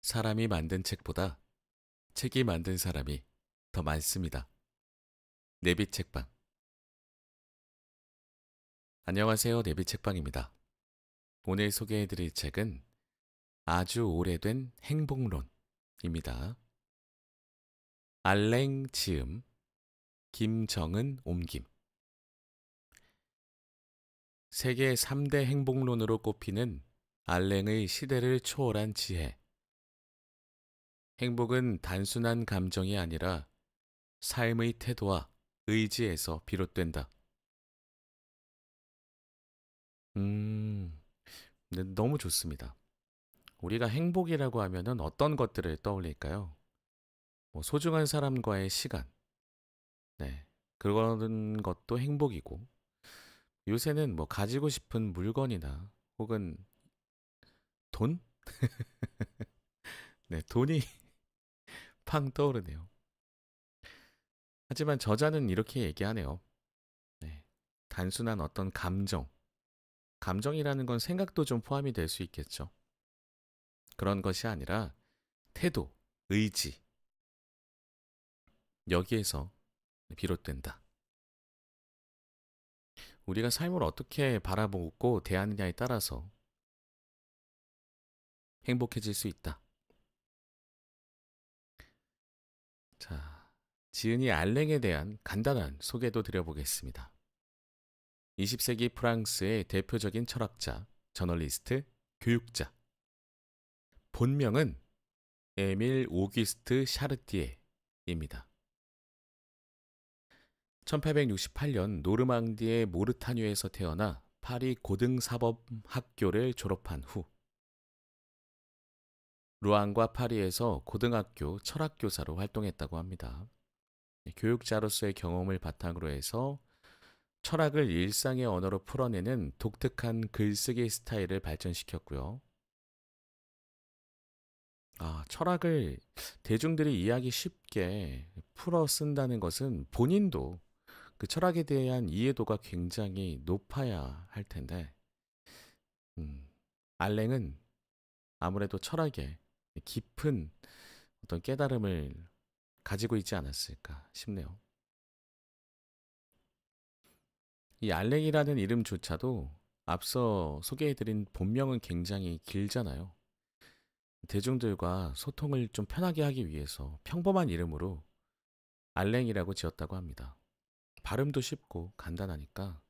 사람이 만든 책보다 책이 만든 사람이 더 많습니다. 내비책방. 안녕하세요. 내비책방입니다. 오늘 소개해드릴 책은 아주 오래된 행복론입니다. 알랭 지음, 김정은 옮김. 세계 3대 행복론으로 꼽히는 알랭의 시대를 초월한 지혜. 행복은 단순한 감정이 아니라 삶의 태도와 의지에서 비롯된다. 음, 네, 너무 좋습니다. 우리가 행복이라고 하면은 어떤 것들을 떠올릴까요? 뭐 소중한 사람과의 시간, 네, 그런 것도 행복이고, 요새는 뭐 가지고 싶은 물건이나 혹은 돈? 네, 돈이 팡 떠오르네요. 하지만 저자는 이렇게 얘기하네요. 네, 단순한 어떤 감정, 감정이라는 건 생각도 좀 포함이 될 수 있겠죠. 그런 것이 아니라 태도, 의지, 여기에서 비롯된다. 우리가 삶을 어떻게 바라보고 대하느냐에 따라서 행복해질 수 있다. 자, 지은이 알랭에 대한 간단한 소개도 드려보겠습니다. 20세기 프랑스의 대표적인 철학자, 저널리스트, 교육자. 본명은 에밀 오기스트 샤르티에입니다. 1868년 노르망디의 모르타뉴에서 태어나 파리 고등사법학교를 졸업한 후 루앙과 파리에서 고등학교 철학교사로 활동했다고 합니다. 교육자로서의 경험을 바탕으로 해서 철학을 일상의 언어로 풀어내는 독특한 글쓰기 스타일을 발전시켰고요. 철학을 대중들이 이해하기 쉽게 풀어 쓴다는 것은 본인도 그 철학에 대한 이해도가 굉장히 높아야 할 텐데, 음, 알랭은 아무래도 철학에 깊은 어떤 깨달음을 가지고 있지 않았을까 싶네요. 이 알랭이라는 이름조차도 앞서 소개해드린 본명은 굉장히 길잖아요. 대중들과 소통을 좀 편하게 하기 위해서 평범한 이름으로 알랭이라고 지었다고 합니다. 발음도 쉽고 간단하니까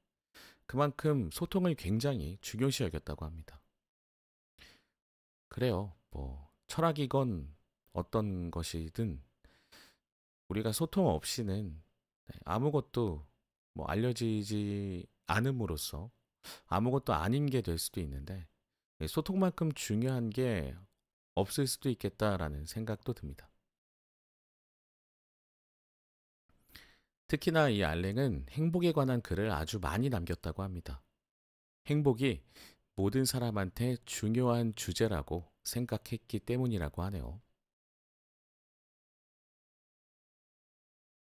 그만큼 소통을 굉장히 중요시 여겼다고 합니다. 그래요. 뭐 철학이건 어떤 것이든 우리가 소통 없이는 아무것도 뭐 알려지지 않음으로써 아무것도 아닌 게 될 수도 있는데 소통만큼 중요한 게 없을 수도 있겠다라는 생각도 듭니다. 특히나 이 알랭은 행복에 관한 글을 아주 많이 남겼다고 합니다. 행복이 모든 사람한테 중요한 주제라고 생각했기 때문이라고 하네요.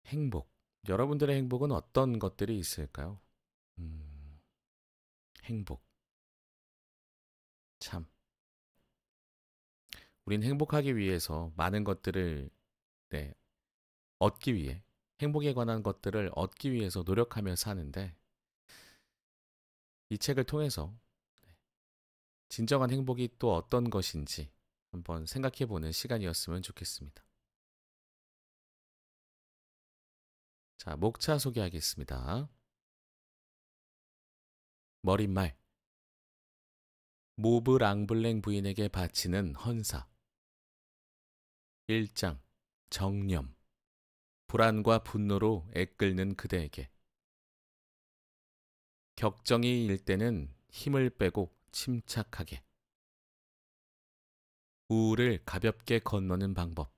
행복. 여러분들의 행복은 어떤 것들이 있을까요? 음, 행복. 참. 우린 행복하기 위해서 많은 것들을 네, 얻기 위해 행복에 관한 것들을 얻기 위해서 노력하며 사는데 이 책을 통해서 진정한 행복이 또 어떤 것인지 한번 생각해 보는 시간이었으면 좋겠습니다. 자, 목차 소개하겠습니다. 머릿말. 모브 랑블랭 부인에게 바치는 헌사. 1장. 정념. 불안과 분노로 애끓는 그대에게. 격정이 일 때는 힘을 빼고 침착하게. 우울을 가볍게 건너는 방법.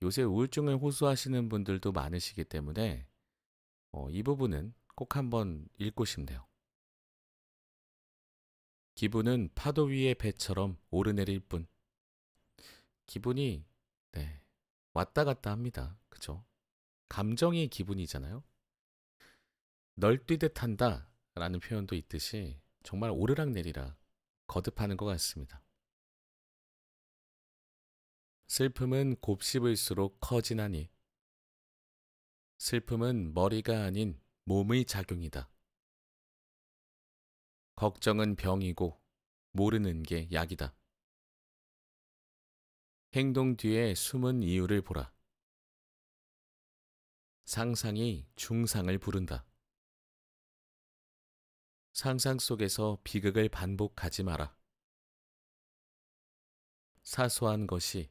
요새 우울증을 호소하시는 분들도 많으시기 때문에 이 부분은 꼭 한번 읽고 싶네요. 기분은 파도 위의 배처럼 오르내릴 뿐. 기분이 네, 왔다 갔다 합니다. 그죠? 감정이 기분이잖아요. 널뛰듯 한다 라는 표현도 있듯이 정말 오르락내리락 거듭하는 것 같습니다. 슬픔은 곱씹을수록 커지나니 슬픔은 머리가 아닌 몸의 작용이다. 걱정은 병이고 모르는 게 약이다. 행동 뒤에 숨은 이유를 보라. 상상이 중상을 부른다. 상상 속에서 비극을 반복하지 마라. 사소한 것이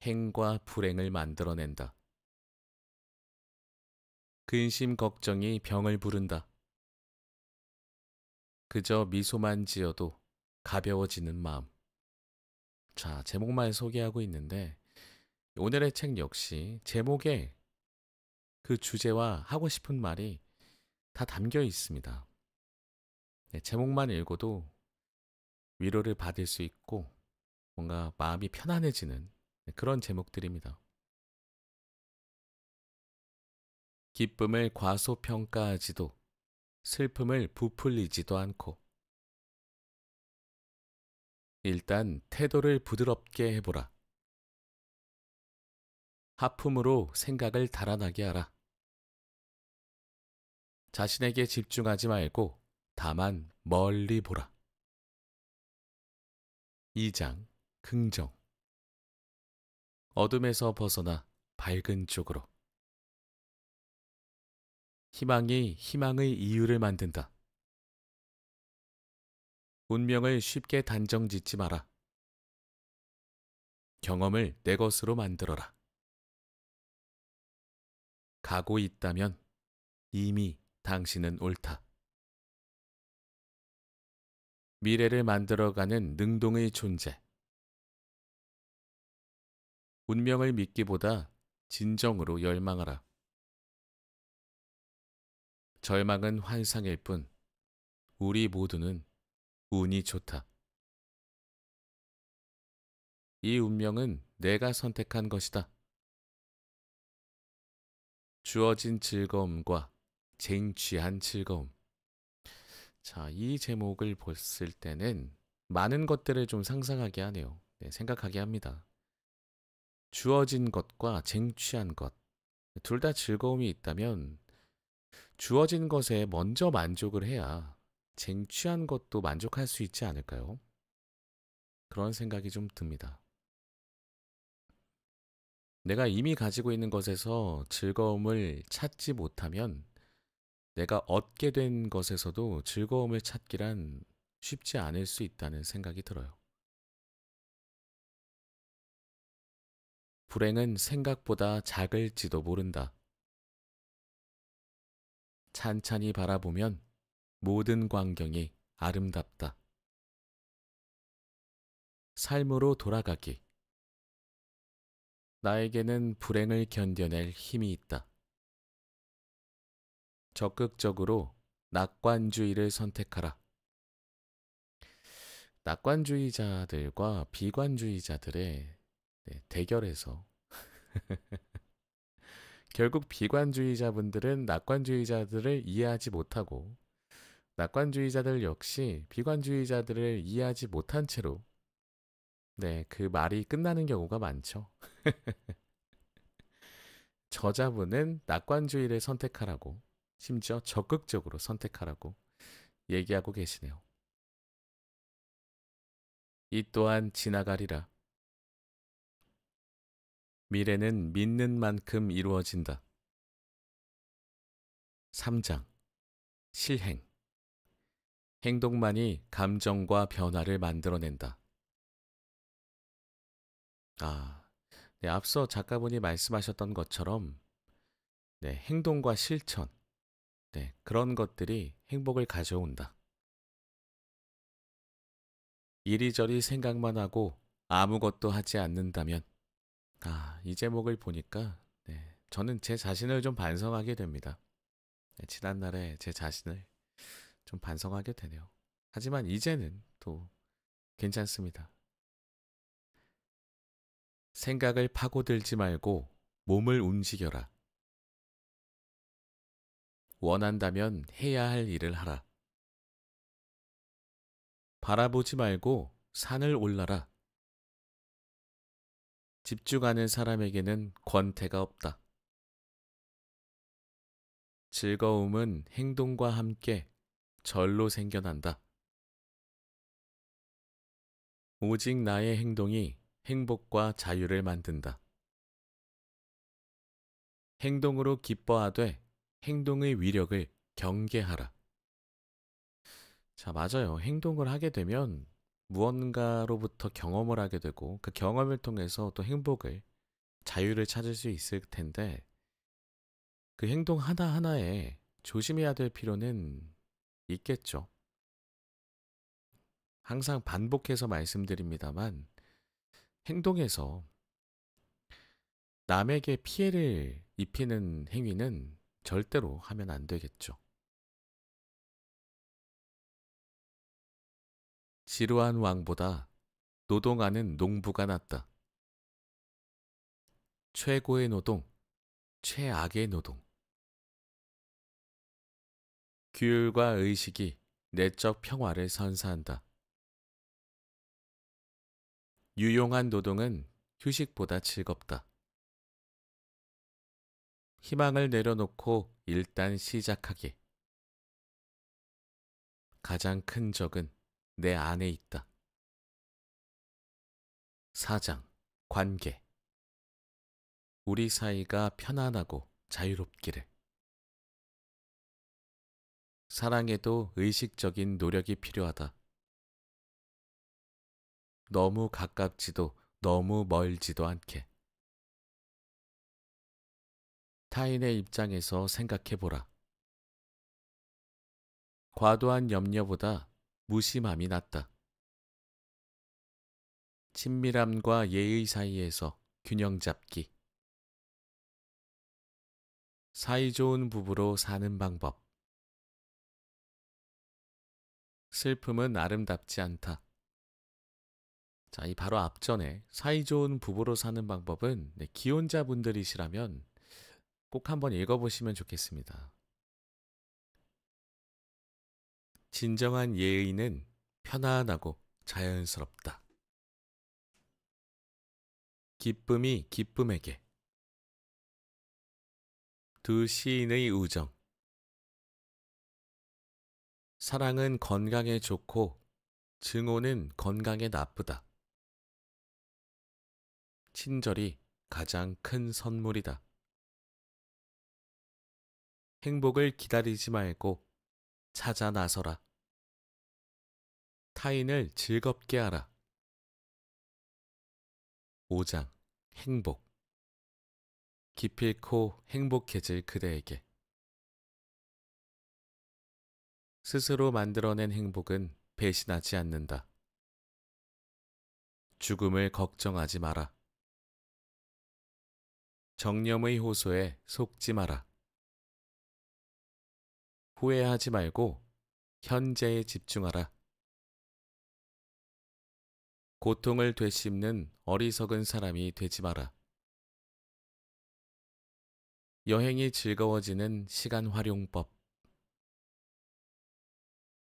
행과 불행을 만들어낸다. 근심 걱정이 병을 부른다. 그저 미소만 지어도 가벼워지는 마음. 자, 제목만 소개하고 있는데 오늘의 책 역시 제목에 그 주제와 하고 싶은 말이 다 담겨 있습니다. 네, 제목만 읽어도 위로를 받을 수 있고 뭔가 마음이 편안해지는 그런 제목들입니다. 기쁨을 과소평가하지도 슬픔을 부풀리지도 않고 일단 태도를 부드럽게 해보라. 하품으로 생각을 달아나게 하라. 자신에게 집중하지 말고 다만 멀리 보라. 2장 긍정. 어둠에서 벗어나 밝은 쪽으로. 희망이 희망의 이유를 만든다. 운명을 쉽게 단정 짓지 마라. 경험을 내 것으로 만들어라. 가고 있다면 이미 당신은 옳다. 미래를 만들어가는 능동의 존재. 운명을 믿기보다 진정으로 열망하라. 절망은 환상일 뿐 우리 모두는 운이 좋다. 이 운명은 내가 선택한 것이다. 주어진 즐거움과 쟁취한 즐거움. 자, 이 제목을 봤을 때는 많은 것들을 좀 상상하게 하네요. 네, 생각하게 합니다. 주어진 것과 쟁취한 것. 둘 다 즐거움이 있다면 주어진 것에 먼저 만족을 해야 쟁취한 것도 만족할 수 있지 않을까요? 그런 생각이 좀 듭니다. 내가 이미 가지고 있는 것에서 즐거움을 찾지 못하면 내가 얻게 된 것에서도 즐거움을 찾기란 쉽지 않을 수 있다는 생각이 들어요. 불행은 생각보다 작을지도 모른다. 찬찬히 바라보면 모든 광경이 아름답다. 삶으로 돌아가기. 나에게는 불행을 견뎌낼 힘이 있다. 적극적으로 낙관주의를 선택하라. 낙관주의자들과 비관주의자들의 대결에서 결국 비관주의자분들은 낙관주의자들을 이해하지 못하고 낙관주의자들 역시 비관주의자들을 이해하지 못한 채로 그 말이 끝나는 경우가 많죠. 저자분은 낙관주의를 선택하라고 심지어 적극적으로 선택하라고 얘기하고 계시네요. 이 또한 지나가리라. 미래는 믿는 만큼 이루어진다. 3장 실행. 행동만이 감정과 변화를 만들어낸다. 앞서 작가분이 말씀하셨던 것처럼 행동과 실천, 그런 것들이 행복을 가져온다. 이리저리 생각만 하고 아무것도 하지 않는다면, 이 제목을 보니까 저는 제 자신을 좀 반성하게 됩니다. 지난날에 제 자신을 좀 반성하게 되네요. 하지만 이제는 또 괜찮습니다. 생각을 파고들지 말고 몸을 움직여라. 원한다면 해야 할 일을 하라. 바라보지 말고 산을 올라라. 집중하는 사람에게는 권태가 없다. 즐거움은 행동과 함께 절로 생겨난다. 오직 나의 행동이 행복과 자유를 만든다. 행동으로 기뻐하되 행동의 위력을 경계하라. 자, 맞아요. 행동을 하게 되면 무언가로부터 경험을 하게 되고 그 경험을 통해서 또 행복을, 자유를 찾을 수 있을 텐데 그 행동 하나하나에 조심해야 될 필요는 있겠죠. 항상 반복해서 말씀드립니다만 행동에서 남에게 피해를 입히는 행위는 절대로 하면 안 되겠죠. 지루한 왕보다 노동하는 농부가 낫다. 최고의 노동, 최악의 노동. 규율과 의식이 내적 평화를 선사한다. 유용한 노동은 휴식보다 즐겁다. 희망을 내려놓고 일단 시작하기. 가장 큰 적은 내 안에 있다. 사장, 관계. 우리 사이가 편안하고 자유롭기를. 사랑에도 의식적인 노력이 필요하다. 너무 가깝지도 너무 멀지도 않게. 타인의 입장에서 생각해보라. 과도한 염려보다 무심함이 낫다. 친밀함과 예의 사이에서 균형 잡기. 사이좋은 부부로 사는 방법. 슬픔은 아름답지 않다. 자, 이 바로 앞전에 사이좋은 부부로 사는 방법은 기혼자분들이시라면 꼭 한번 읽어보시면 좋겠습니다. 진정한 예의는 편안하고 자연스럽다. 기쁨이 기쁨에게. 두 시인의 우정. 사랑은 건강에 좋고 증오는 건강에 나쁘다. 친절이 가장 큰 선물이다. 행복을 기다리지 말고 찾아 나서라. 타인을 즐겁게 하라. 5장 행복. 기필코 행복해질 그대에게. 스스로 만들어낸 행복은 배신하지 않는다. 죽음을 걱정하지 마라. 정념의 호소에 속지 마라. 후회하지 말고 현재에 집중하라. 고통을 되씹는 어리석은 사람이 되지 마라. 여행이 즐거워지는 시간 활용법.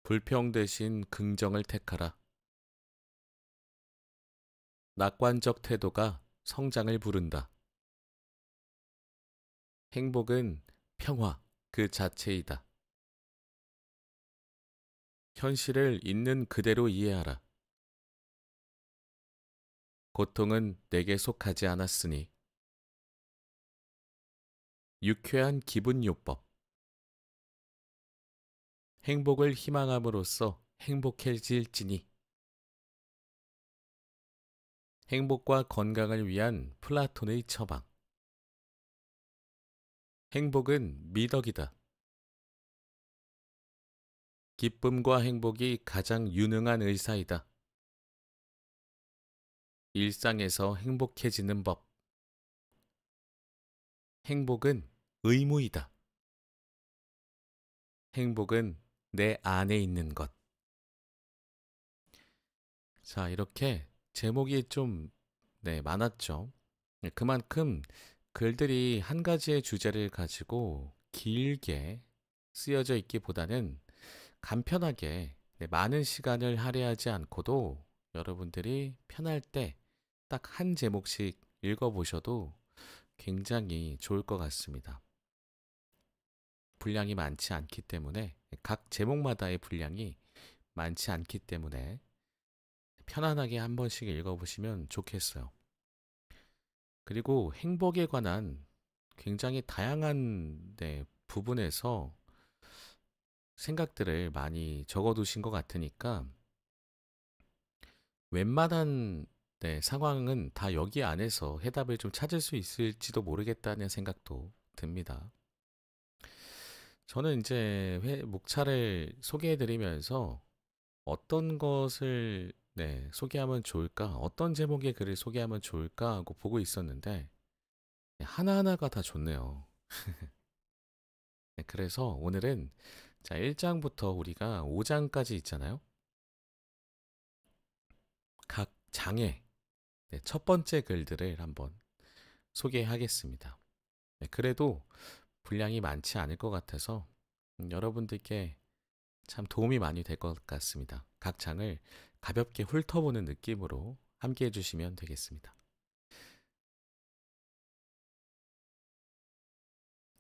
불평 대신 긍정을 택하라. 낙관적 태도가 성장을 부른다. 행복은 평화 그 자체이다. 현실을 있는 그대로 이해하라. 고통은 내게 속하지 않았으니. 유쾌한 기분요법. 행복을 희망함으로써 행복해질지니. 행복과 건강을 위한 플라톤의 처방. 행복은 미덕이다. 기쁨과 행복이 가장 유능한 의사이다. 일상에서 행복해지는 법. 행복은 의무이다. 행복은 내 안에 있는 것. 자, 이렇게 제목이 좀 많았죠. 그만큼 글들이 한 가지의 주제를 가지고 길게 쓰여져 있기보다는 간편하게 많은 시간을 할애하지 않고도 여러분들이 편할 때 딱 한 제목씩 읽어보셔도 굉장히 좋을 것 같습니다. 분량이 많지 않기 때문에 각 제목마다의 분량이 많지 않기 때문에 편안하게 한 번씩 읽어보시면 좋겠어요. 그리고 행복에 관한 굉장히 다양한 부분에서 생각들을 많이 적어두신 것 같으니까 웬만한 상황은 다 여기 안에서 해답을 좀 찾을 수 있을지도 모르겠다는 생각도 듭니다. 저는 이제 목차를 소개해드리면서 어떤 것을 소개하면 좋을까, 어떤 제목의 글을 소개하면 좋을까 하고 보고 있었는데 하나하나가 다 좋네요. 그래서 오늘은 자, 1장부터 우리가 5장까지 있잖아요. 각 장의 첫 번째 글들을 한번 소개하겠습니다. 그래도 분량이 많지 않을 것 같아서 여러분들께 참 도움이 많이 될 것 같습니다. 각 장을 가볍게 훑어보는 느낌으로 함께 해주시면 되겠습니다.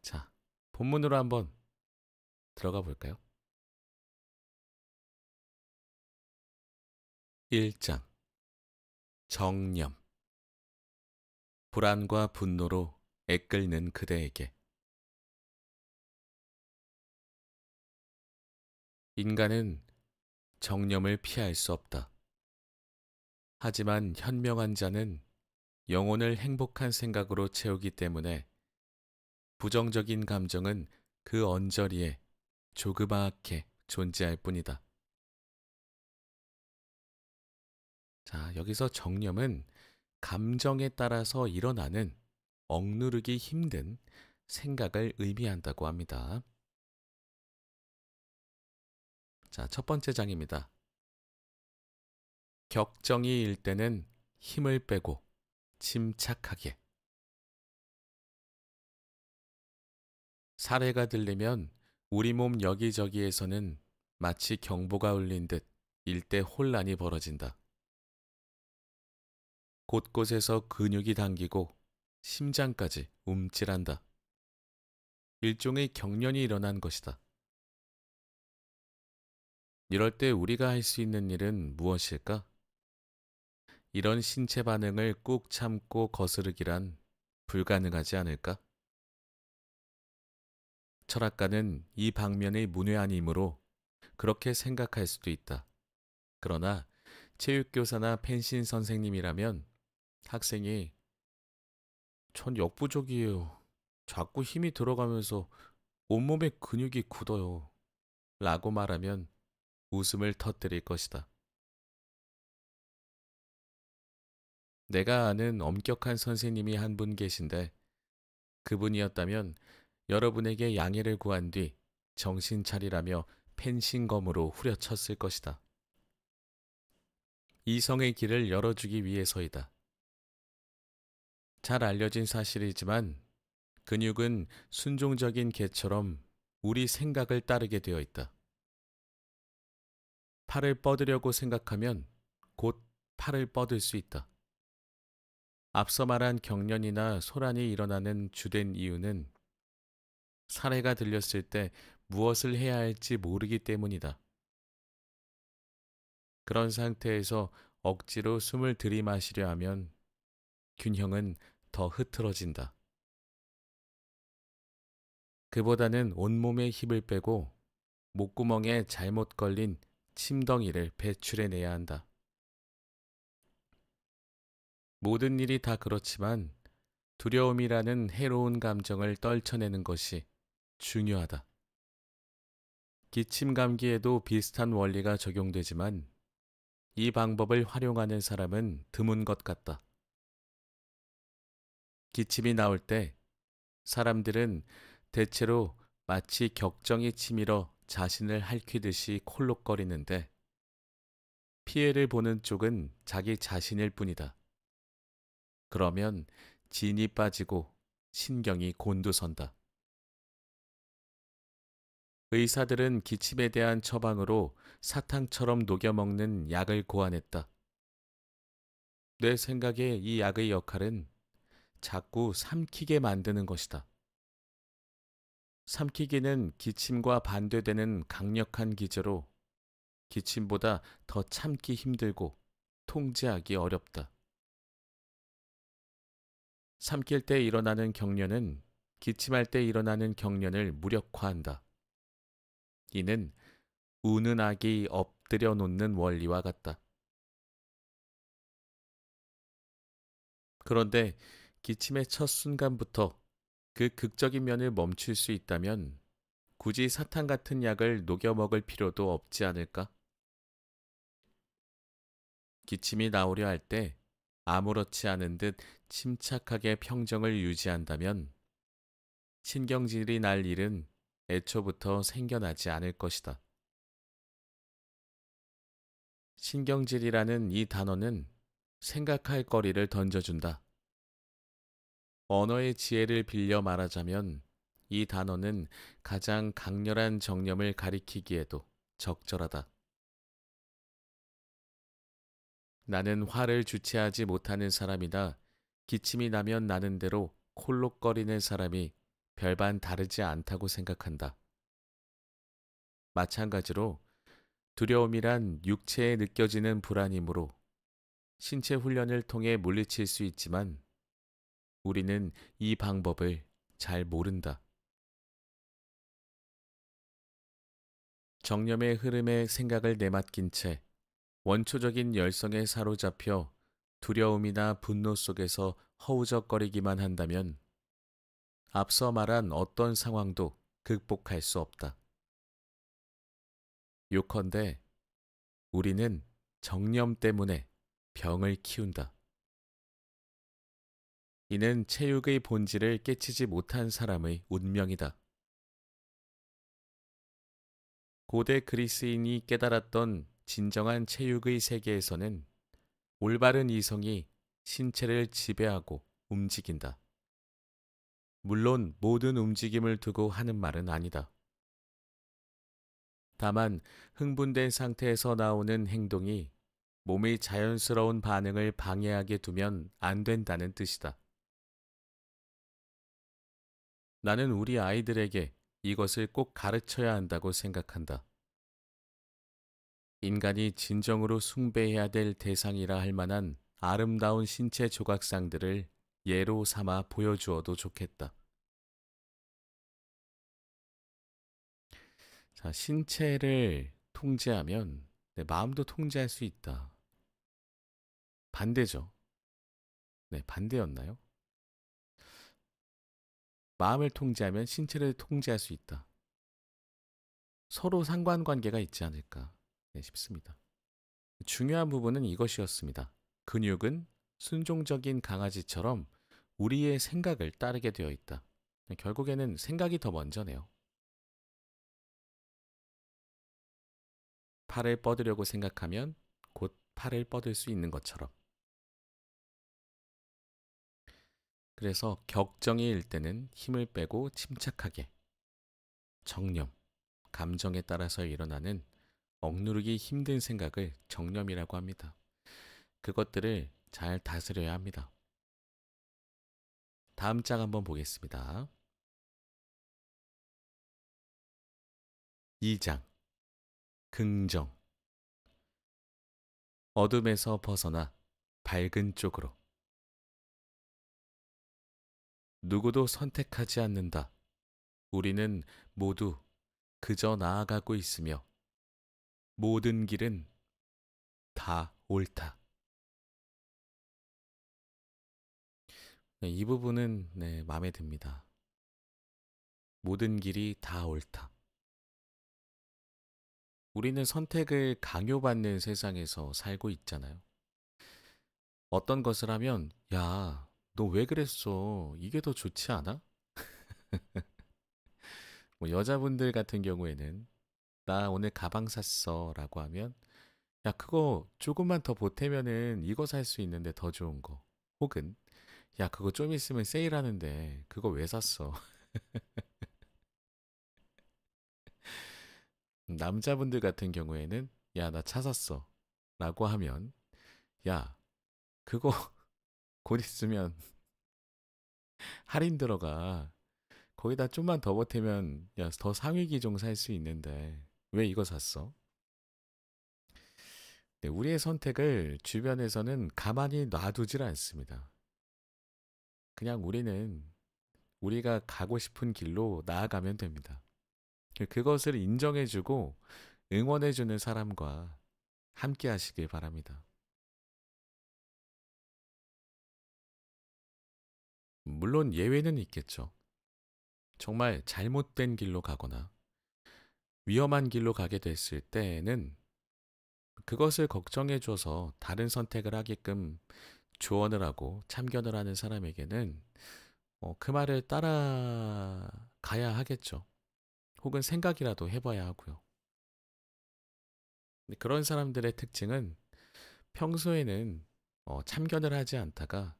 자, 본문으로 한번 들어가 볼까요? 1장 정념. 불안과 분노로 애끓는 그대에게. 인간은 정념을 피할 수 없다. 하지만 현명한 자는 영혼을 행복한 생각으로 채우기 때문에 부정적인 감정은 그 언저리에 조그맣게 존재할 뿐이다. 자, 여기서 정념은 감정에 따라서 일어나는 억누르기 힘든 생각을 의미한다고 합니다. 자, 첫 번째 장입니다. 격정이 일 때는 힘을 빼고 침착하게. 사례가 들리면 우리 몸 여기저기에서는 마치 경보가 울린 듯 일대 혼란이 벌어진다. 곳곳에서 근육이 당기고 심장까지 움찔한다. 일종의 경련이 일어난 것이다. 이럴 때 우리가 할 수 있는 일은 무엇일까? 이런 신체 반응을 꾹 참고 거스르기란 불가능하지 않을까? 철학가는 이 방면의 문외한이므로 그렇게 생각할 수도 있다. 그러나 체육교사나 펜신 선생님이라면 학생이 전 역부족이에요. 자꾸 힘이 들어가면서 온몸의 근육이 굳어요. 라고 말하면 웃음을 터뜨릴 것이다. 내가 아는 엄격한 선생님이 한 분 계신데 그분이었다면 여러분에게 양해를 구한 뒤 정신 차리라며 펜싱검으로 후려쳤을 것이다. 이성의 길을 열어주기 위해서이다. 잘 알려진 사실이지만 근육은 순종적인 개처럼 우리 생각을 따르게 되어 있다. 팔을 뻗으려고 생각하면 곧 팔을 뻗을 수 있다. 앞서 말한 경련이나 소란이 일어나는 주된 이유는 사례가 들렸을 때 무엇을 해야 할지 모르기 때문이다. 그런 상태에서 억지로 숨을 들이마시려 하면 균형은 더 흐트러진다. 그보다는 온몸에 힘을 빼고 목구멍에 잘못 걸린 침덩이를 배출해내야 한다. 모든 일이 다 그렇지만 두려움이라는 해로운 감정을 떨쳐내는 것이 중요하다. 기침 감기에도 비슷한 원리가 적용되지만 이 방법을 활용하는 사람은 드문 것 같다. 기침이 나올 때 사람들은 대체로 마치 격정이 치밀어 자신을 핥히듯이 콜록거리는데 피해를 보는 쪽은 자기 자신일 뿐이다. 그러면 진이 빠지고 신경이 곤두선다. 의사들은 기침에 대한 처방으로 사탕처럼 녹여먹는 약을 고안했다. 내 생각에 이 약의 역할은 자꾸 삼키게 만드는 것이다. 삼키기는 기침과 반대되는 강력한 기제로 기침보다 더 참기 힘들고 통제하기 어렵다. 삼킬 때 일어나는 경련은 기침할 때 일어나는 경련을 무력화한다. 이는 우는 아기 엎드려 놓는 원리와 같다. 그런데 기침의 첫 순간부터 그 극적인 면을 멈출 수 있다면 굳이 사탕 같은 약을 녹여 먹을 필요도 없지 않을까? 기침이 나오려 할 때 아무렇지 않은 듯 침착하게 평정을 유지한다면 신경질이 날 일은 애초부터 생겨나지 않을 것이다. 신경질이라는 이 단어는 생각할 거리를 던져준다. 언어의 지혜를 빌려 말하자면 이 단어는 가장 강렬한 정념을 가리키기에도 적절하다. 나는 화를 주체하지 못하는 사람이다. 기침이 나면 나는 대로 콜록거리는 사람이 별반 다르지 않다고 생각한다. 마찬가지로 두려움이란 육체에 느껴지는 불안이므로 신체 훈련을 통해 물리칠 수 있지만 우리는 이 방법을 잘 모른다. 정념의 흐름에 생각을 내맡긴 채 원초적인 열성에 사로잡혀 두려움이나 분노 속에서 허우적거리기만 한다면 앞서 말한 어떤 상황도 극복할 수 없다. 요컨대 우리는 정념 때문에 병을 키운다. 이는 체육의 본질을 깨치지 못한 사람의 운명이다. 고대 그리스인이 깨달았던 진정한 체육의 세계에서는 올바른 이성이 신체를 지배하고 움직인다. 물론 모든 움직임을 두고 하는 말은 아니다. 다만 흥분된 상태에서 나오는 행동이 몸의 자연스러운 반응을 방해하게 두면 안 된다는 뜻이다. 나는 우리 아이들에게 이것을 꼭 가르쳐야 한다고 생각한다. 인간이 진정으로 숭배해야 될 대상이라 할 만한 아름다운 신체 조각상들을 예로 삼아 보여주어도 좋겠다. 자, 신체를 통제하면 내 마음도 통제할 수 있다. 반대죠. 네, 반대였나요? 마음을 통제하면 신체를 통제할 수 있다. 서로 상관관계가 있지 않을까 싶습니다. 중요한 부분은 이것이었습니다. 근육은 순종적인 강아지처럼 우리의 생각을 따르게 되어 있다. 결국에는 생각이 더 먼저네요. 팔을 뻗으려고 생각하면 곧 팔을 뻗을 수 있는 것처럼. 그래서 격정이 일 때는 힘을 빼고 침착하게 정념, 감정에 따라서 일어나는 억누르기 힘든 생각을 정념이라고 합니다. 그것들을 잘 다스려야 합니다. 다음 장 한번 보겠습니다. 2장 긍정 어둠에서 벗어나 밝은 쪽으로 누구도 선택하지 않는다. 우리는 모두 그저 나아가고 있으며 모든 길은 다 옳다. 네, 이 부분은 마음에 듭니다. 모든 길이 다 옳다. 우리는 선택을 강요받는 세상에서 살고 있잖아요. 어떤 것을 하면 야, 너 왜 그랬어? 이게 더 좋지 않아? 뭐 여자분들 같은 경우에는 나 오늘 가방 샀어 라고 하면 야, 그거 조금만 더 보태면은 이거 살 수 있는데 더 좋은 거. 혹은 야, 그거 좀 있으면 세일하는데 그거 왜 샀어? 남자분들 같은 경우에는 야, 나 차 샀어 라고 하면 야, 그거 곧 있으면 할인 들어가. 거기다 좀만 더 보태면 야, 더 상위 기종 살 수 있는데 왜 이거 샀어? 네, 우리의 선택을 주변에서는 가만히 놔두질 않습니다. 그냥 우리는 우리가 가고 싶은 길로 나아가면 됩니다. 그것을 인정해주고 응원해주는 사람과 함께 하시길 바랍니다. 물론 예외는 있겠죠. 정말 잘못된 길로 가거나 위험한 길로 가게 됐을 때에는 그것을 걱정해줘서 다른 선택을 하게끔 조언을 하고 참견을 하는 사람에게는 그 말을 따라가야 하겠죠. 혹은 생각이라도 해봐야 하고요. 근데 그런 사람들의 특징은 평소에는 참견을 하지 않다가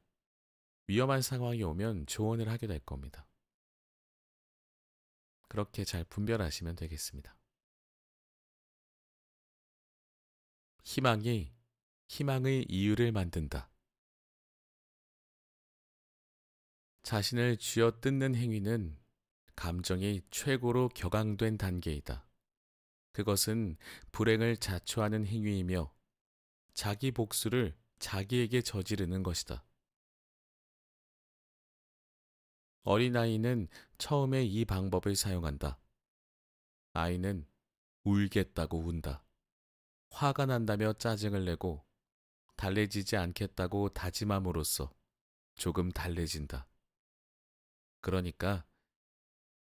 위험한 상황이 오면 조언을 하게 될 겁니다. 그렇게 잘 분별하시면 되겠습니다. 희망이 희망의 이유를 만든다. 자신을 쥐어뜯는 행위는 감정이 최고로 격앙된 단계이다. 그것은 불행을 자초하는 행위이며 자기 복수를 자기에게 저지르는 것이다. 어린아이는 처음에 이 방법을 사용한다. 아이는 울겠다고 운다. 화가 난다며 짜증을 내고 달래지지 않겠다고 다짐함으로써 조금 달래진다. 그러니까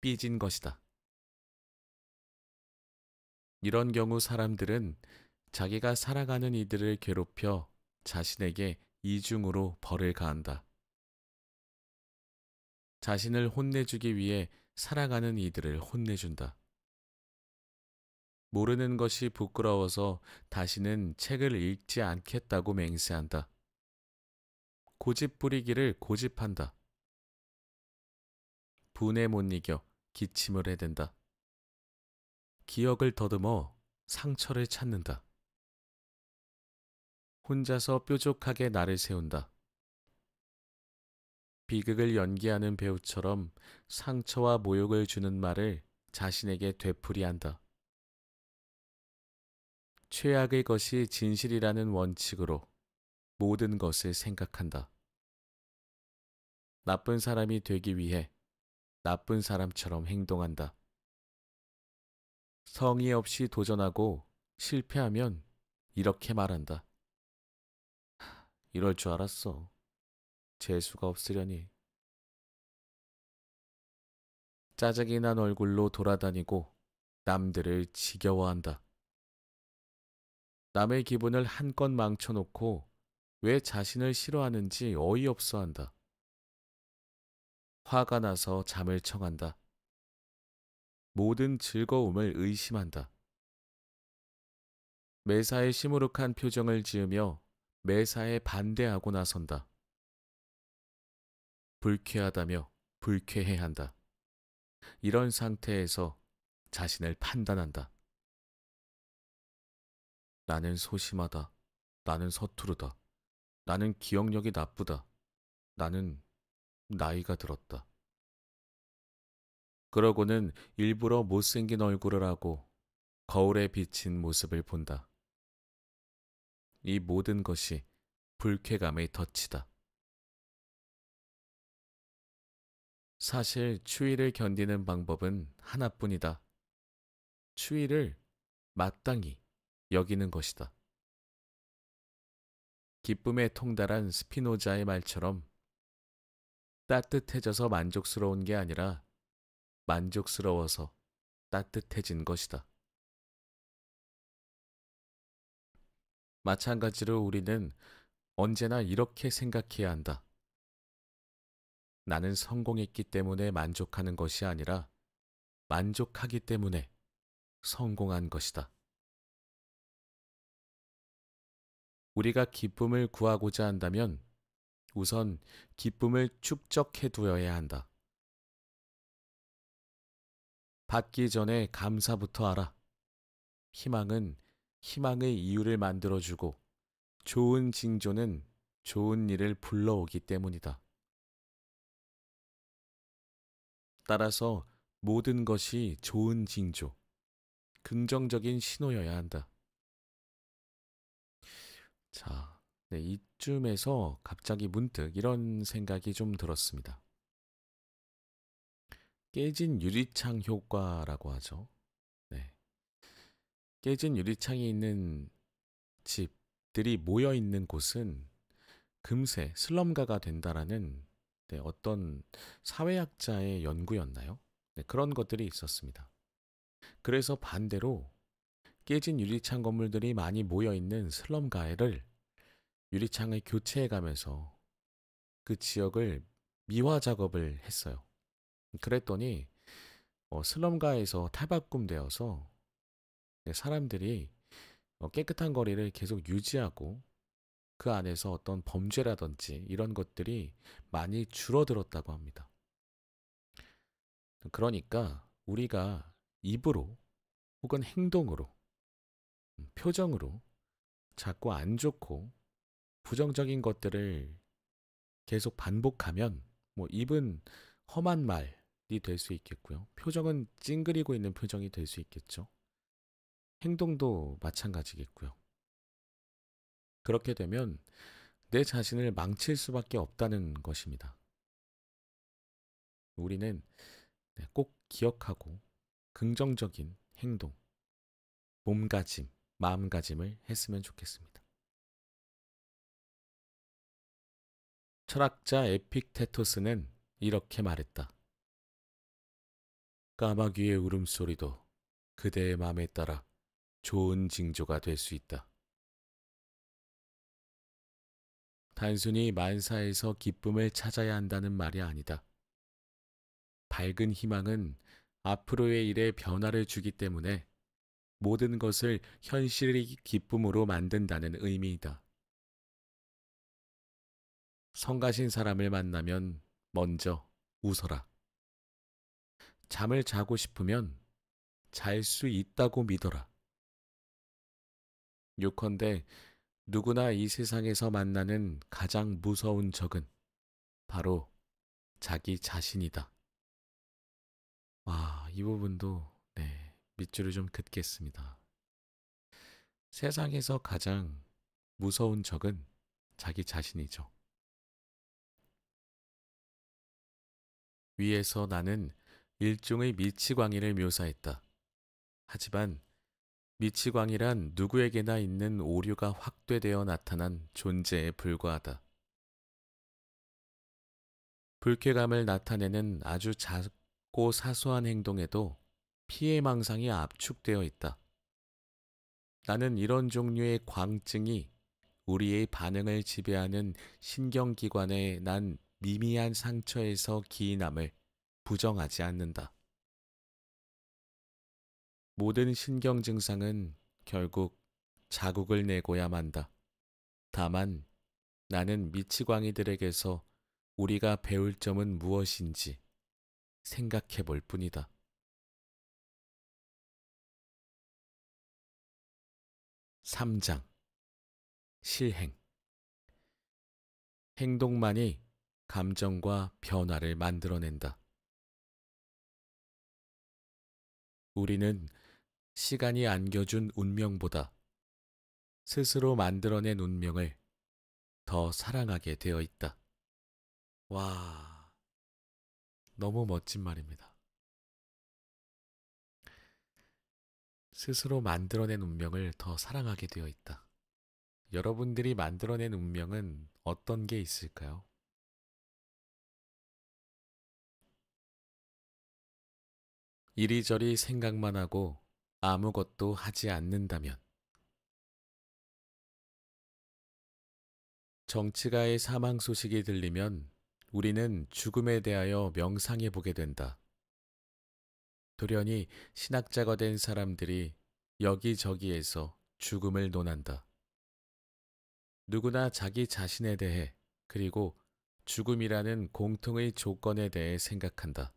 삐진 것이다. 이런 경우 사람들은 자기가 사랑하는 이들을 괴롭혀 자신에게 이중으로 벌을 가한다. 자신을 혼내주기 위해 사랑하는 이들을 혼내준다. 모르는 것이 부끄러워서 다시는 책을 읽지 않겠다고 맹세한다. 고집 부리기를 고집한다. 분에 못 이겨 기침을 해댄다. 기억을 더듬어 상처를 찾는다. 혼자서 뾰족하게 나를 세운다. 비극을 연기하는 배우처럼 상처와 모욕을 주는 말을 자신에게 되풀이한다. 최악의 것이 진실이라는 원칙으로 모든 것을 생각한다. 나쁜 사람이 되기 위해 나쁜 사람처럼 행동한다. 성의 없이 도전하고 실패하면 이렇게 말한다. 이럴 줄 알았어. 재수가 없으려니. 짜증이 난 얼굴로 돌아다니고 남들을 지겨워한다. 남의 기분을 한껏 망쳐놓고 왜 자신을 싫어하는지 어이없어 한다. 화가 나서 잠을 청한다. 모든 즐거움을 의심한다. 매사에 시무룩한 표정을 지으며 매사에 반대하고 나선다. 불쾌하다며 불쾌해한다. 이런 상태에서 자신을 판단한다. 나는 소심하다. 나는 서투르다. 나는 기억력이 나쁘다. 나는 나이가 들었다. 그러고는 일부러 못생긴 얼굴을 하고 거울에 비친 모습을 본다. 이 모든 것이 불쾌감의 덫이다. 사실 추위를 견디는 방법은 하나뿐이다. 추위를 마땅히 여기는 것이다. 기쁨에 통달한 스피노자의 말처럼 따뜻해져서 만족스러운 게 아니라 만족스러워서 따뜻해진 것이다. 마찬가지로 우리는 언제나 이렇게 생각해야 한다. 나는 성공했기 때문에 만족하는 것이 아니라 만족하기 때문에 성공한 것이다. 우리가 기쁨을 구하고자 한다면 우선 기쁨을 축적해 두어야 한다. 받기 전에 감사부터 알아. 희망은 희망의 이유를 만들어주고 좋은 징조는 좋은 일을 불러오기 때문이다. 따라서 모든 것이 좋은 징조, 긍정적인 신호여야 한다. 자, 네, 이쯤에서 갑자기 문득 이런 생각이 좀 들었습니다. 깨진 유리창 효과라고 하죠. 네. 깨진 유리창이 있는 집들이 모여 있는 곳은 금세 슬럼가가 된다라는 네, 어떤 사회학자의 연구였나요? 네, 그런 것들이 있었습니다. 그래서 반대로 깨진 유리창 건물들이 많이 모여 있는 슬럼가를 유리창을 교체해 가면서 그 지역을 미화 작업을 했어요. 그랬더니 슬럼가에서 탈바꿈되어서 사람들이 깨끗한 거리를 계속 유지하고 그 안에서 어떤 범죄라든지 이런 것들이 많이 줄어들었다고 합니다. 그러니까 우리가 입으로 혹은 행동으로, 표정으로 자꾸 안 좋고 부정적인 것들을 계속 반복하면 뭐 입은 험한 말이 될 수 있겠고요. 표정은 찡그리고 있는 표정이 될 수 있겠죠. 행동도 마찬가지겠고요. 그렇게 되면 내 자신을 망칠 수밖에 없다는 것입니다. 우리는 꼭 기억하고 긍정적인 행동, 몸가짐, 마음가짐을 했으면 좋겠습니다. 철학자 에픽테토스는 이렇게 말했다. 까마귀의 울음소리도 그대의 마음에 따라 좋은 징조가 될 수 있다. 단순히 만사에서 기쁨을 찾아야 한다는 말이 아니다. 밝은 희망은 앞으로의 일에 변화를 주기 때문에 모든 것을 현실의 기쁨으로 만든다는 의미이다. 성가신 사람을 만나면 먼저 웃어라. 잠을 자고 싶으면 잘 수 있다고 믿어라. 요컨대 누구나 이 세상에서 만나는 가장 무서운 적은 바로 자기 자신이다. 와, 이 부분도 네, 밑줄을 좀 긋겠습니다. 세상에서 가장 무서운 적은 자기 자신이죠. 위에서 나는 일종의 미치광이를 묘사했다. 하지만 미치광이란 누구에게나 있는 오류가 확대되어 나타난 존재에 불과하다. 불쾌감을 나타내는 아주 작고 사소한 행동에도 피해망상이 압축되어 있다. 나는 이런 종류의 광증이 우리의 반응을 지배하는 신경기관에 난 미미한 상처에서 기인함을 부정하지 않는다. 모든 신경 증상은 결국 자국을 내고야 만다. 다만 나는 미치광이들에게서 우리가 배울 점은 무엇인지 생각해 볼 뿐이다. 3장 실행 행동만이 감정과 변화를 만들어낸다. 우리는 시간이 안겨준 운명보다 스스로 만들어낸 운명을 더 사랑하게 되어 있다. 와, 너무 멋진 말입니다. 스스로 만들어낸 운명을 더 사랑하게 되어 있다. 여러분들이 만들어낸 운명은 어떤 게 있을까요? 이리저리 생각만 하고 아무것도 하지 않는다면, 정치가의 사망 소식이 들리면 우리는 죽음에 대하여 명상해 보게 된다. 돌연히 신학자가 된 사람들이 여기저기에서 죽음을 논한다. 누구나 자기 자신에 대해 그리고 죽음이라는 공통의 조건에 대해 생각한다.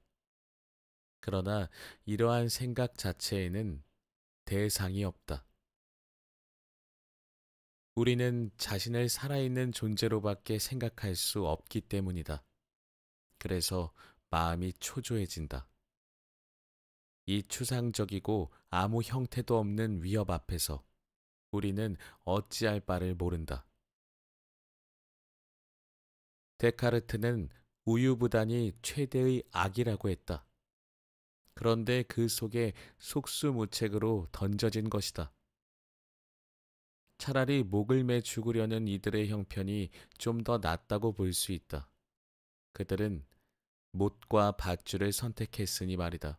그러나 이러한 생각 자체에는 대상이 없다. 우리는 자신을 살아있는 존재로밖에 생각할 수 없기 때문이다. 그래서 마음이 초조해진다. 이 추상적이고 아무 형태도 없는 위협 앞에서 우리는 어찌할 바를 모른다. 데카르트는 우유부단이 최대의 악이라고 했다. 그런데 그 속에 속수무책으로 던져진 것이다. 차라리 목을 매 죽으려는 이들의 형편이 좀 더 낫다고 볼 수 있다. 그들은 못과 밧줄을 선택했으니 말이다.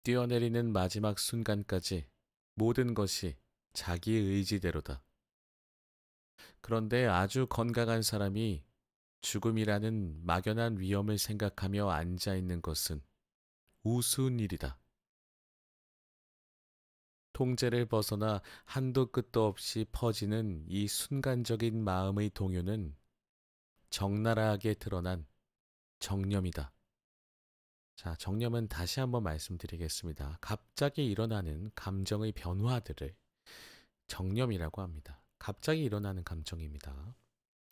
뛰어내리는 마지막 순간까지 모든 것이 자기 의지대로다. 그런데 아주 건강한 사람이 죽음이라는 막연한 위험을 생각하며 앉아 있는 것은 우스운 일이다. 통제를 벗어나 한도 끝도 없이 퍼지는 이 순간적인 마음의 동요는 적나라하게 드러난 정념이다. 자, 정념은 다시 한번 말씀드리겠습니다. 갑자기 일어나는 감정의 변화들을 정념이라고 합니다. 갑자기 일어나는 감정입니다.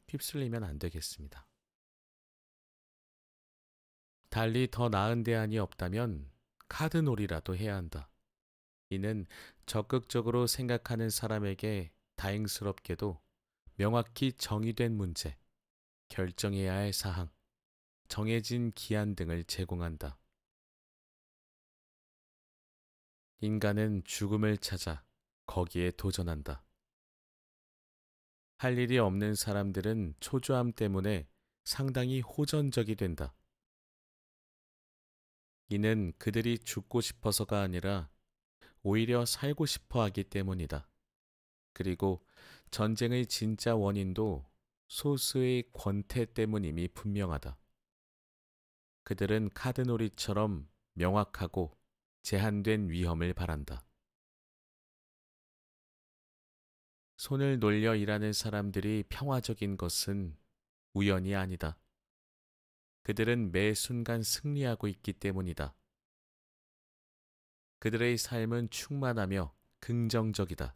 휩쓸리면 안 되겠습니다. 달리 더 나은 대안이 없다면 카드놀이라도 해야 한다. 이는 적극적으로 생각하는 사람에게 다행스럽게도 명확히 정의된 문제, 결정해야 할 사항, 정해진 기한 등을 제공한다. 인간은 죽음을 찾아 거기에 도전한다. 할 일이 없는 사람들은 초조함 때문에 상당히 호전적이 된다. 이는 그들이 죽고 싶어서가 아니라 오히려 살고 싶어 하기 때문이다. 그리고 전쟁의 진짜 원인도 소수의 권태 때문임이 분명하다. 그들은 카드놀이처럼 명확하고 제한된 위험을 바란다. 손을 놀려 일하는 사람들이 평화적인 것은 우연이 아니다. 그들은 매 순간 승리하고 있기 때문이다. 그들의 삶은 충만하며 긍정적이다.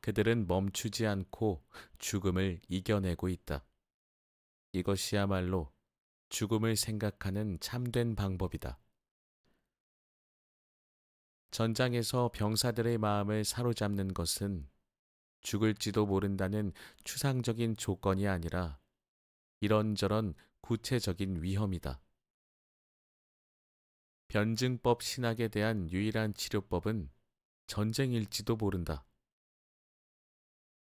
그들은 멈추지 않고 죽음을 이겨내고 있다. 이것이야말로 죽음을 생각하는 참된 방법이다. 전장에서 병사들의 마음을 사로잡는 것은 죽을지도 모른다는 추상적인 조건이 아니라 이런저런 구체적인 위험이다. 변증법 신학에 대한 유일한 치료법은 전쟁일지도 모른다.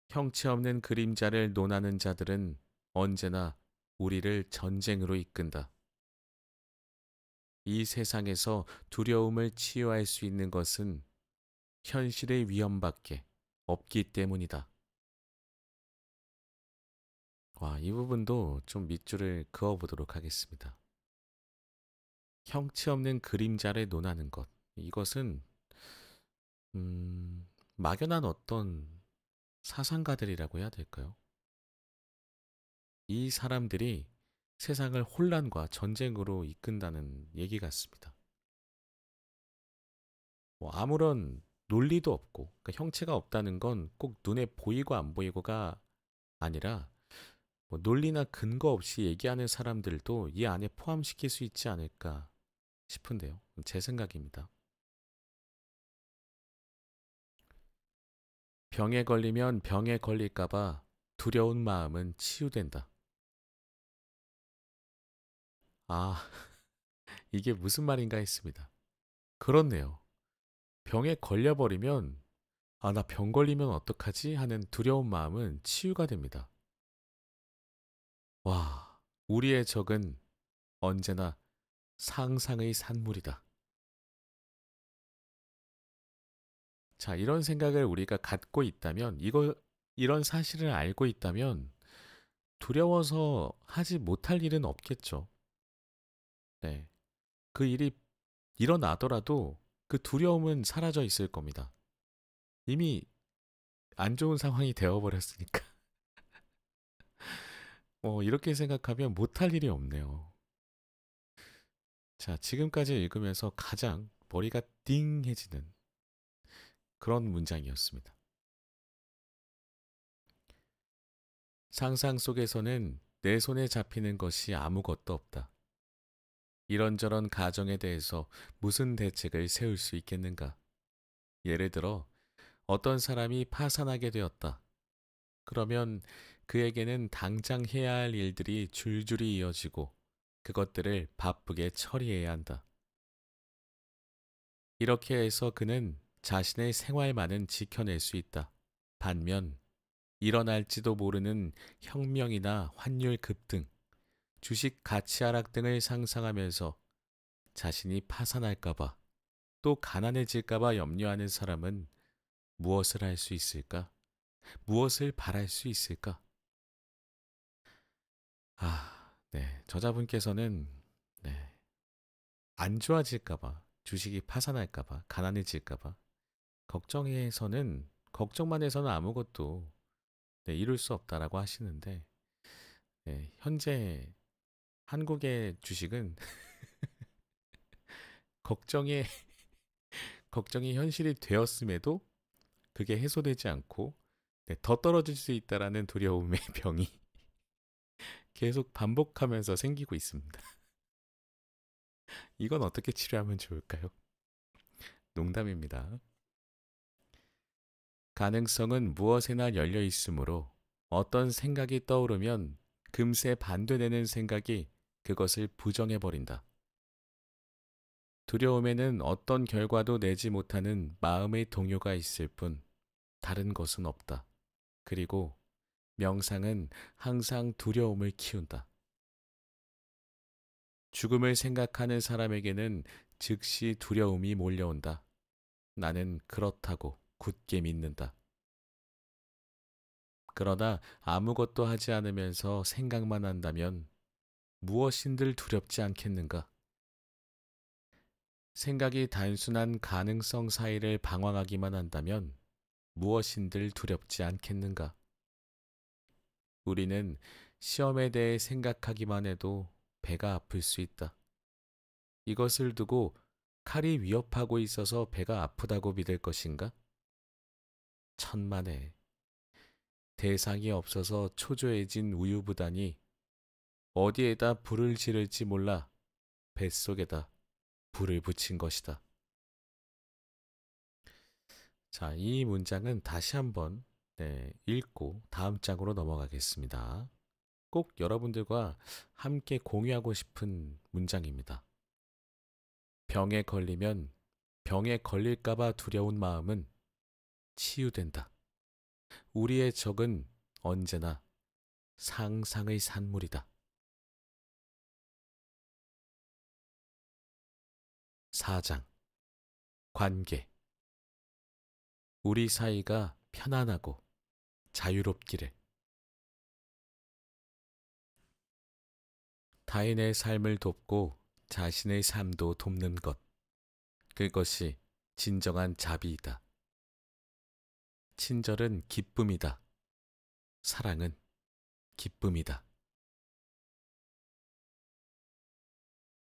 형체 없는 그림자를 논하는 자들은 언제나 우리를 전쟁으로 이끈다. 이 세상에서 두려움을 치유할 수 있는 것은 현실의 위험밖에 없기 때문이다. 와, 이 부분도 좀 밑줄을 그어보도록 하겠습니다. 형체 없는 그림자를 논하는 것. 이것은 막연한 어떤 사상가들이라고 해야 될까요? 이 사람들이 세상을 혼란과 전쟁으로 이끈다는 얘기 같습니다. 뭐 아무런 논리도 없고, 그러니까 형체가 없다는 건 꼭 눈에 보이고 안 보이고가 아니라 뭐 논리나 근거 없이 얘기하는 사람들도 이 안에 포함시킬 수 있지 않을까 싶은데요. 제 생각입니다. 병에 걸리면 병에 걸릴까봐 두려운 마음은 치유된다. 아, 이게 무슨 말인가 했습니다. 그렇네요. 병에 걸려버리면, 아, 나 병 걸리면 어떡하지? 하는 두려운 마음은 치유가 됩니다. 와, 우리의 적은 언제나 상상의 산물이다. 자, 이런 생각을 우리가 갖고 있다면, 이런 사실을 알고 있다면, 두려워서 하지 못할 일은 없겠죠. 네. 그 일이 일어나더라도 그 두려움은 사라져 있을 겁니다. 이미 안 좋은 상황이 되어버렸으니까. 이렇게 생각하면 못할 일이 없네요. 자, 지금까지 읽으면서 가장 머리가 띵해지는 그런 문장이었습니다. 상상 속에서는 내 손에 잡히는 것이 아무것도 없다. 이런저런 가정에 대해서 무슨 대책을 세울 수 있겠는가? 예를 들어, 어떤 사람이 파산하게 되었다. 그러면 그에게는 당장 해야 할 일들이 줄줄이 이어지고 그것들을 바쁘게 처리해야 한다. 이렇게 해서 그는 자신의 생활만은 지켜낼 수 있다. 반면 일어날지도 모르는 혁명이나 환율 급등, 주식 가치 하락 등을 상상하면서 자신이 파산할까봐 또 가난해질까봐 염려하는 사람은 무엇을 할 수 있을까? 무엇을 바랄 수 있을까? 네. 저자분께서는 네. 안 좋아질까봐, 주식이 파산할까봐, 가난해질까봐 걱정해서는 걱정만 해서는 아무것도 네, 이룰 수 없다라고 하시는데 네, 현재 한국의 주식은 걱정의 걱정이 현실이 되었음에도 그게 해소되지 않고 네, 더 떨어질 수 있다라는 두려움의 병이 계속 반복하면서 생기고 있습니다. 이건 어떻게 치료하면 좋을까요? 농담입니다. 가능성은 무엇에나 열려 있으므로 어떤 생각이 떠오르면 금세 반대되는 생각이 그것을 부정해버린다. 두려움에는 어떤 결과도 내지 못하는 마음의 동요가 있을 뿐 다른 것은 없다. 그리고 명상은 항상 두려움을 키운다. 죽음을 생각하는 사람에게는 즉시 두려움이 몰려온다. 나는 그렇다고 굳게 믿는다. 그러나 아무것도 하지 않으면서 생각만 한다면 무엇인들 두렵지 않겠는가? 생각이 단순한 가능성 사이를 방황하기만 한다면 무엇인들 두렵지 않겠는가? 우리는 시험에 대해 생각하기만 해도 배가 아플 수 있다. 이것을 두고 칼이 위협하고 있어서 배가 아프다고 믿을 것인가? 천만에 대상이 없어서 초조해진 우유부단이 어디에다 불을 지를지 몰라 뱃속에다 불을 붙인 것이다. 자, 이 문장은 다시 한번 읽고 다음 장으로 넘어가겠습니다. 꼭 여러분들과 함께 공유하고 싶은 문장입니다. 병에 걸리면 병에 걸릴까봐 두려운 마음은 치유된다. 우리의 적은 언제나 상상의 산물이다. 4장 관계 우리 사이가 편안하고 자유롭기를 타인의 삶을 돕고 자신의 삶도 돕는 것 그것이 진정한 자비이다. 친절은 기쁨이다. 사랑은 기쁨이다.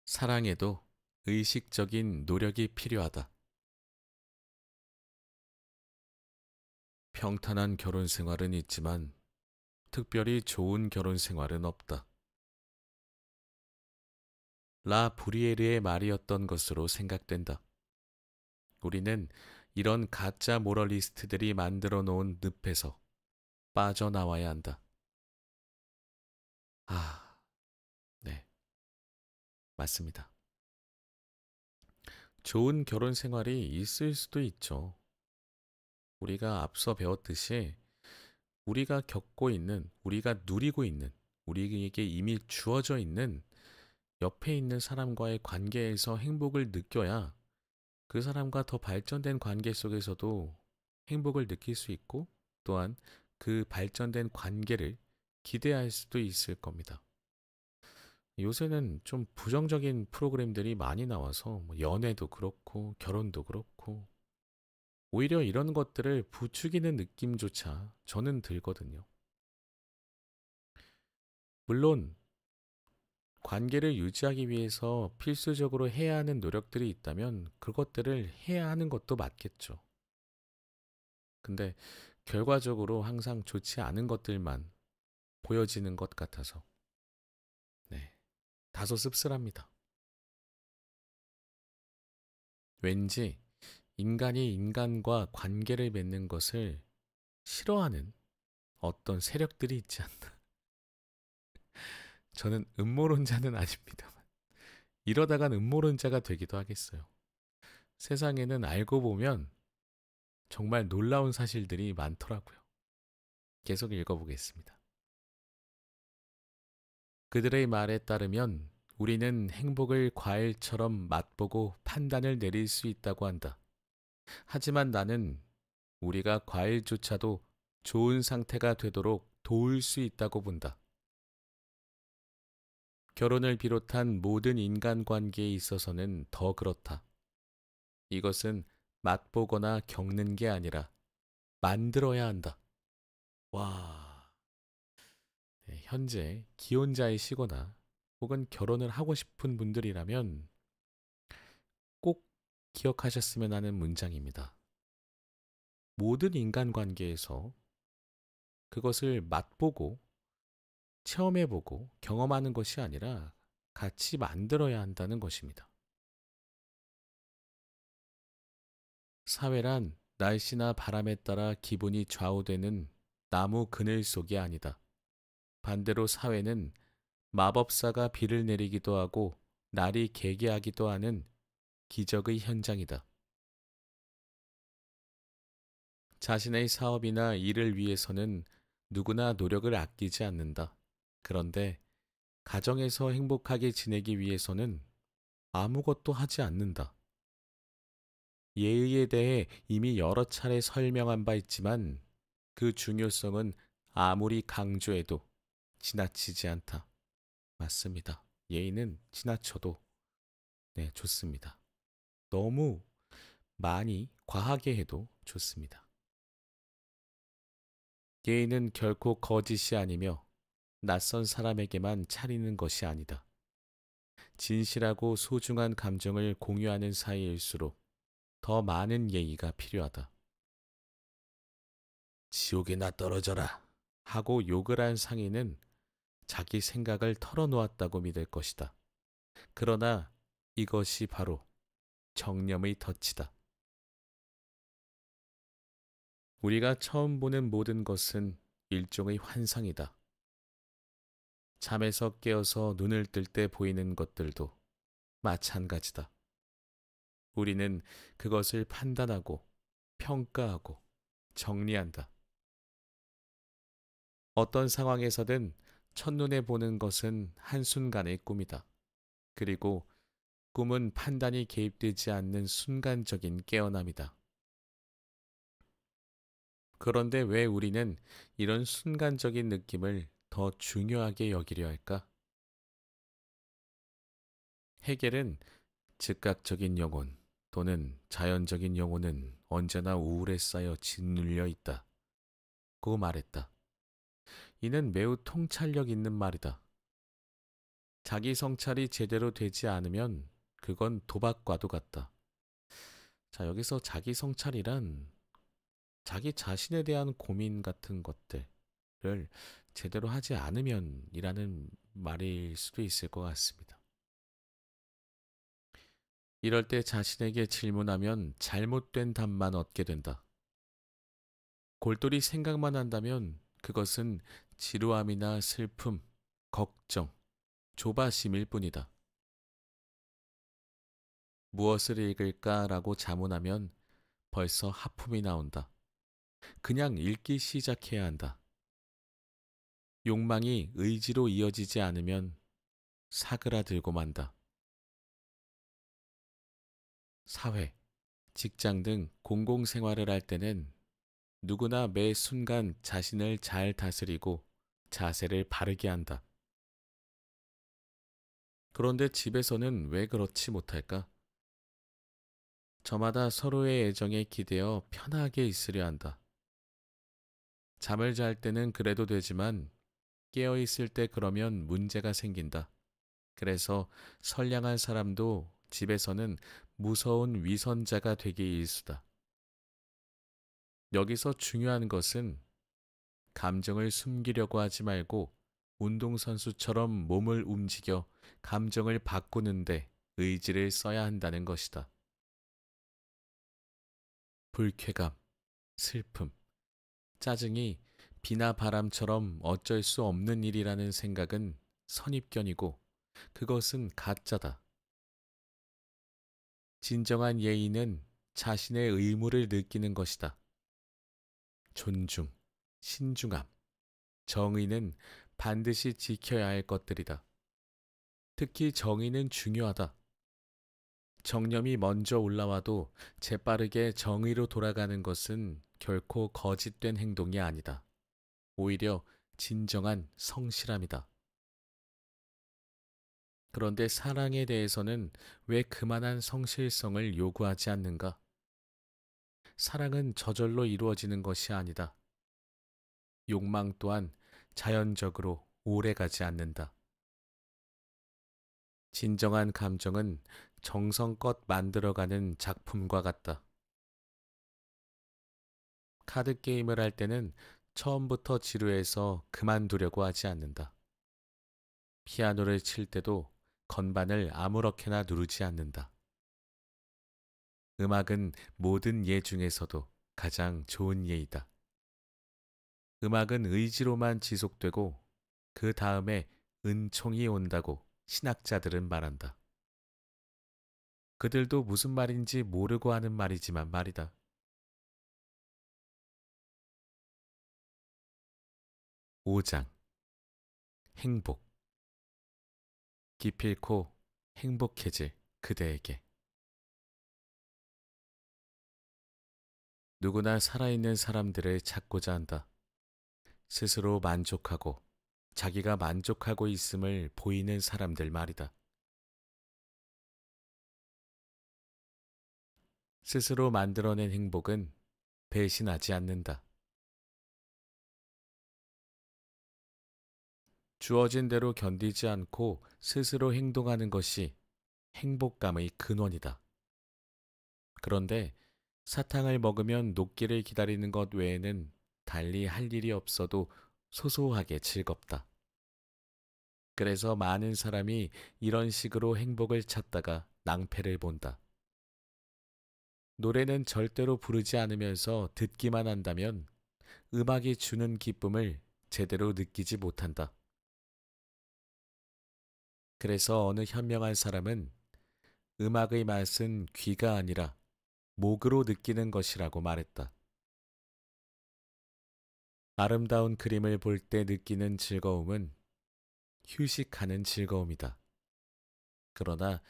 사랑에도 의식적인 노력이 필요하다. 평탄한 결혼 생활은 있지만 특별히 좋은 결혼 생활은 없다. 라 브리에르의 말이었던 것으로 생각된다. 우리는 이런 가짜 모럴리스트들이 만들어 놓은 늪에서 빠져나와야 한다. 네, 맞습니다. 좋은 결혼 생활이 있을 수도 있죠. 우리가 앞서 배웠듯이 우리가 겪고 있는, 우리가 누리고 있는, 우리에게 이미 주어져 있는 옆에 있는 사람과의 관계에서 행복을 느껴야 그 사람과 더 발전된 관계 속에서도 행복을 느낄 수 있고 또한 그 발전된 관계를 기대할 수도 있을 겁니다. 요새는 좀 부정적인 프로그램들이 많이 나와서 뭐 연애도 그렇고 결혼도 그렇고 오히려 이런 것들을 부추기는 느낌조차 저는 들거든요. 물론 관계를 유지하기 위해서 필수적으로 해야 하는 노력들이 있다면 그것들을 해야 하는 것도 맞겠죠. 근데 결과적으로 항상 좋지 않은 것들만 보여지는 것 같아서 다소 씁쓸합니다. 왠지 인간이 인간과 관계를 맺는 것을 싫어하는 어떤 세력들이 있지 않나. 저는 음모론자는 아닙니다만 이러다간 음모론자가 되기도 하겠어요. 세상에는 알고 보면 정말 놀라운 사실들이 많더라고요. 계속 읽어보겠습니다. 그들의 말에 따르면 우리는 행복을 과일처럼 맛보고 판단을 내릴 수 있다고 한다. 하지만 나는 우리가 과일조차도 좋은 상태가 되도록 도울 수 있다고 본다. 결혼을 비롯한 모든 인간관계에 있어서는 더 그렇다. 이것은 맛보거나 겪는 게 아니라 만들어야 한다. 와, 네, 현재 기혼자이시거나 혹은 결혼을 하고 싶은 분들이라면 꼭 기억하셨으면 하는 문장입니다. 모든 인간관계에서 그것을 맛보고 체험해보고 경험하는 것이 아니라 같이 만들어야 한다는 것입니다. 사회란 날씨나 바람에 따라 기분이 좌우되는 나무 그늘 속이 아니다. 반대로 사회는 마법사가 비를 내리기도 하고 날이 개개하기도 하는 기적의 현장이다. 자신의 사업이나 일을 위해서는 누구나 노력을 아끼지 않는다. 그런데 가정에서 행복하게 지내기 위해서는 아무것도 하지 않는다. 예의에 대해 이미 여러 차례 설명한 바 있지만 그 중요성은 아무리 강조해도 지나치지 않다. 맞습니다. 예의는 지나쳐도 네, 좋습니다. 너무 많이 과하게 해도 좋습니다. 예의는 결코 거짓이 아니며 낯선 사람에게만 차리는 것이 아니다. 진실하고 소중한 감정을 공유하는 사이일수록 더 많은 예의가 필요하다. 지옥에나 떨어져라 하고 욕을 한 상인은 자기 생각을 털어놓았다고 믿을 것이다. 그러나 이것이 바로 정념의 덫이다. 우리가 처음 보는 모든 것은 일종의 환상이다. 잠에서 깨어서 눈을 뜰 때 보이는 것들도 마찬가지다. 우리는 그것을 판단하고 평가하고 정리한다. 어떤 상황에서든 첫눈에 보는 것은 한순간의 꿈이다. 그리고 꿈은 판단이 개입되지 않는 순간적인 깨어남이다. 그런데 왜 우리는 이런 순간적인 느낌을 더 중요하게 여기려 할까? 해겔은 즉각적인 영혼 또는 자연적인 영혼은 언제나 우울에 쌓여 짓눌려 있다. 고 말했다. 이는 매우 통찰력 있는 말이다. 자기 성찰이 제대로 되지 않으면 그건 도박과도 같다. 자, 여기서 자기 성찰이란 자기 자신에 대한 고민 같은 것들을 제대로 하지 않으면이라는 말일 수도 있을 것 같습니다. 이럴 때 자신에게 질문하면 잘못된 답만 얻게 된다. 골똘히 생각만 한다면 그것은 지루함이나 슬픔, 걱정, 조바심일 뿐이다. 무엇을 읽을까라고 자문하면 벌써 하품이 나온다. 그냥 읽기 시작해야 한다. 욕망이 의지로 이어지지 않으면 사그라들고 만다. 사회, 직장 등 공공생활을 할 때는 누구나 매 순간 자신을 잘 다스리고 자세를 바르게 한다. 그런데 집에서는 왜 그렇지 못할까? 저마다 서로의 애정에 기대어 편하게 있으려 한다. 잠을 잘 때는 그래도 되지만 깨어 있을 때 그러면 문제가 생긴다. 그래서 선량한 사람도 집에서는 무서운 위선자가 되기 일수다. 여기서 중요한 것은 감정을 숨기려고 하지 말고 운동선수처럼 몸을 움직여 감정을 바꾸는데 의지를 써야 한다는 것이다. 불쾌감, 슬픔, 짜증이 비나 바람처럼 어쩔 수 없는 일이라는 생각은 선입견이고 그것은 가짜다. 진정한 예의는 자신의 의무를 느끼는 것이다. 존중, 신중함, 정의는 반드시 지켜야 할 것들이다. 특히 정의는 중요하다. 정념이 먼저 올라와도 재빠르게 정의로 돌아가는 것은 결코 거짓된 행동이 아니다. 오히려 진정한 성실함이다. 그런데 사랑에 대해서는 왜 그만한 성실성을 요구하지 않는가? 사랑은 저절로 이루어지는 것이 아니다. 욕망 또한 자연적으로 오래가지 않는다. 진정한 감정은 정성껏 만들어가는 작품과 같다. 카드 게임을 할 때는 처음부터 지루해서 그만두려고 하지 않는다. 피아노를 칠 때도 건반을 아무렇게나 누르지 않는다. 음악은 모든 예 중에서도 가장 좋은 예이다. 음악은 의지로만 지속되고 그 다음에 은총이 온다고 신학자들은 말한다. 그들도 무슨 말인지 모르고 하는 말이지만 말이다. 5장 행복 기필코 행복해질 그대에게 누구나 살아있는 사람들을 찾고자 한다. 스스로 만족하고 자기가 만족하고 있음을 보이는 사람들 말이다. 스스로 만들어낸 행복은 배신하지 않는다. 주어진 대로 견디지 않고 스스로 행동하는 것이 행복감의 근원이다. 그런데 사탕을 먹으면 녹기를 기다리는 것 외에는 달리 할 일이 없어도 소소하게 즐겁다. 그래서 많은 사람이 이런 식으로 행복을 찾다가 낭패를 본다. 노래는 절대로 부르지 않으면서 듣기만 한다면 음악이 주는 기쁨을 제대로 느끼지 못한다. 그래서 어느 현명한 사람은 음악의 맛은 귀가 아니라 목으로 느끼는 것이라고 말했다. 아름다운 그림을 볼 때 느끼는 즐거움은 휴식하는 즐거움이다. 그러나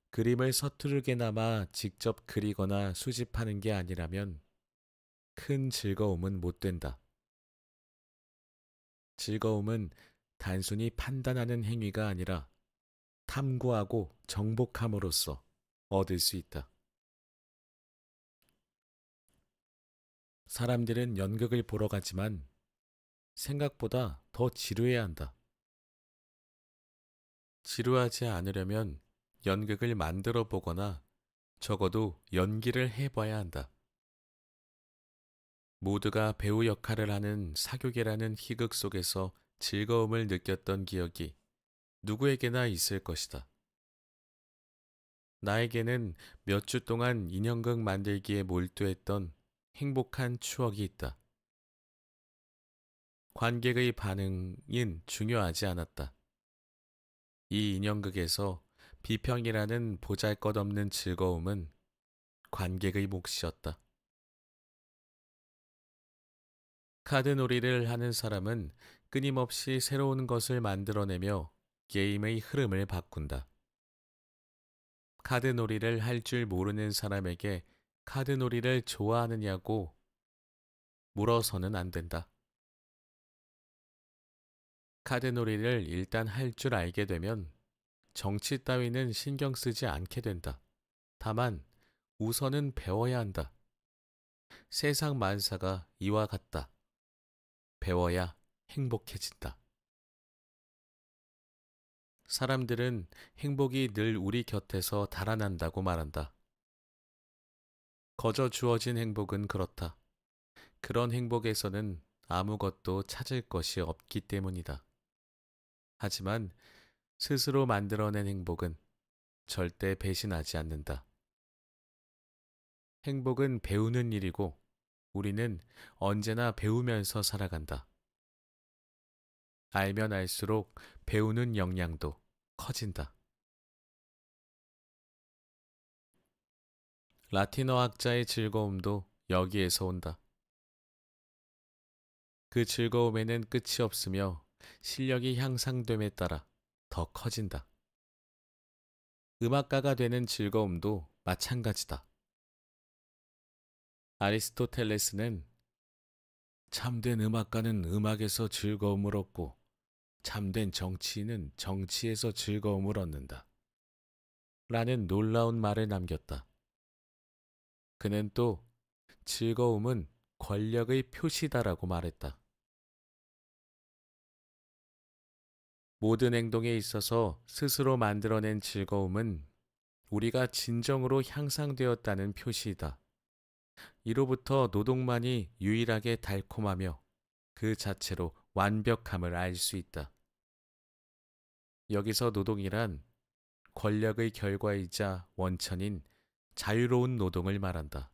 그림을 서투르게나마 직접 그리거나 수집하는 게 아니라면 큰 즐거움은 못 된다. 즐거움은 단순히 판단하는 행위가 아니라 탐구하고 정복함으로써 얻을 수 있다. 사람들은 연극을 보러 가지만 생각보다 더 지루해야 한다. 지루하지 않으려면 연극을 만들어 보거나 적어도 연기를 해봐야 한다. 모두가 배우 역할을 하는 사교계라는 희극 속에서 즐거움을 느꼈던 기억이 누구에게나 있을 것이다. 나에게는 몇 주 동안 인형극 만들기에 몰두했던 행복한 추억이 있다. 관객의 반응인 중요하지 않았다. 이 인형극에서 비평이라는 보잘것없는 즐거움은 관객의 몫이었다. 카드놀이를 하는 사람은 끊임없이 새로운 것을 만들어내며 게임의 흐름을 바꾼다. 카드놀이를 할 줄 모르는 사람에게 카드놀이를 좋아하느냐고 물어서는 안 된다. 카드놀이를 일단 할 줄 알게 되면 정치 따위는 신경 쓰지 않게 된다. 다만 우선은 배워야 한다. 세상 만사가 이와 같다. 배워야 행복해진다. 사람들은 행복이 늘 우리 곁에서 달아난다고 말한다. 거저 주어진 행복은 그렇다. 그런 행복에서는 아무것도 찾을 것이 없기 때문이다. 하지만 스스로 만들어낸 행복은 절대 배신하지 않는다. 행복은 배우는 일이고 우리는 언제나 배우면서 살아간다. 알면 알수록 배우는 역량도 커진다. 라틴어 학자의 즐거움도 여기에서 온다. 그 즐거움에는 끝이 없으며 실력이 향상됨에 따라 더 커진다. 음악가가 되는 즐거움도 마찬가지다. 아리스토텔레스는 참된 음악가는 음악에서 즐거움을 얻고 참된 정치인은 정치에서 즐거움을 얻는다. 라는 놀라운 말을 남겼다. 그는 또 즐거움은 권력의 표시다라고 말했다. 모든 행동에 있어서 스스로 만들어낸 즐거움은 우리가 진정으로 향상되었다는 표시이다. 이로부터 노동만이 유일하게 달콤하며 그 자체로 완벽함을 알 수 있다. 여기서 노동이란 권력의 결과이자 원천인 자유로운 노동을 말한다.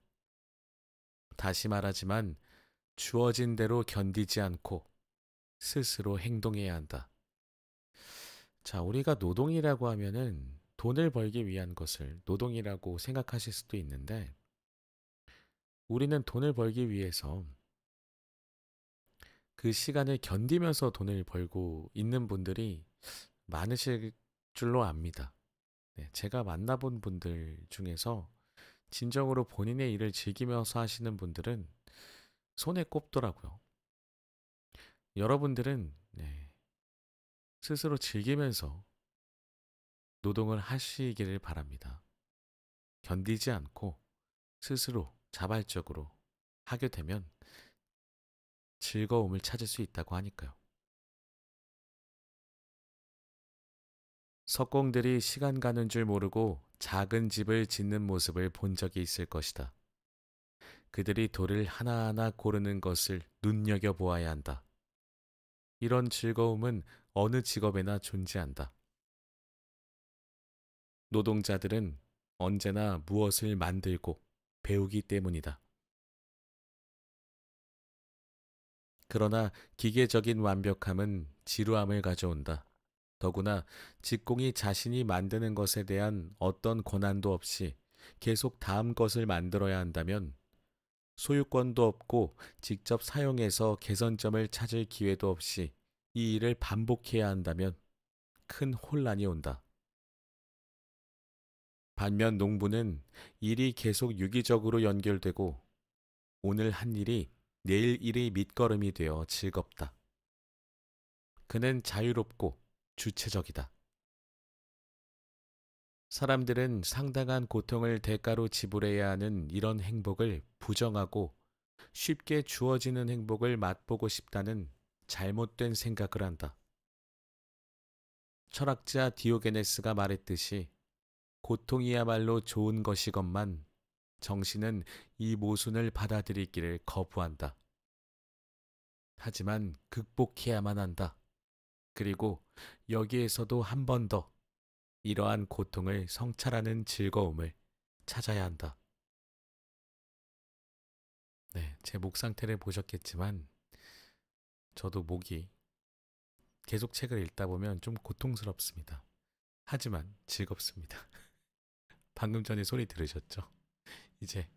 다시 말하지만 주어진 대로 견디지 않고 스스로 행동해야 한다. 자, 우리가 노동이라고 하면은 돈을 벌기 위한 것을 노동이라고 생각하실 수도 있는데 우리는 돈을 벌기 위해서 그 시간을 견디면서 돈을 벌고 있는 분들이 많으실 줄로 압니다. 네, 제가 만나본 분들 중에서 진정으로 본인의 일을 즐기면서 하시는 분들은 손에 꼽더라고요. 여러분들은 네, 스스로 즐기면서 노동을 하시기를 바랍니다. 견디지 않고 스스로 자발적으로 하게 되면 즐거움을 찾을 수 있다고 하니까요. 석공들이 시간 가는 줄 모르고 작은 집을 짓는 모습을 본 적이 있을 것이다. 그들이 돌을 하나하나 고르는 것을 눈여겨보아야 한다. 이런 즐거움은 어느 직업에나 존재한다. 노동자들은 언제나 무엇을 만들고 배우기 때문이다. 그러나 기계적인 완벽함은 지루함을 가져온다. 더구나 직공이 자신이 만드는 것에 대한 어떤 권한도 없이 계속 다음 것을 만들어야 한다면 소유권도 없고 직접 사용해서 개선점을 찾을 기회도 없이 이 일을 반복해야 한다면 큰 혼란이 온다. 반면 농부는 일이 계속 유기적으로 연결되고 오늘 한 일이 내일 일의 밑거름이 되어 즐겁다. 그는 자유롭고 주체적이다. 사람들은 상당한 고통을 대가로 지불해야 하는 이런 행복을 부정하고 쉽게 주어지는 행복을 맛보고 싶다는 잘못된 생각을 한다. 철학자 디오게네스가 말했듯이 고통이야말로 좋은 것이건만 정신은 이 모순을 받아들이기를 거부한다. 하지만 극복해야만 한다. 그리고 여기에서도 한 번 더 이러한 고통을 성찰하는 즐거움을 찾아야 한다. 네, 제 목 상태를 보셨겠지만 저도 목이 계속 책을 읽다 보면 좀 고통스럽습니다. 하지만 즐겁습니다. 방금 전에 소리 들으셨죠? 이제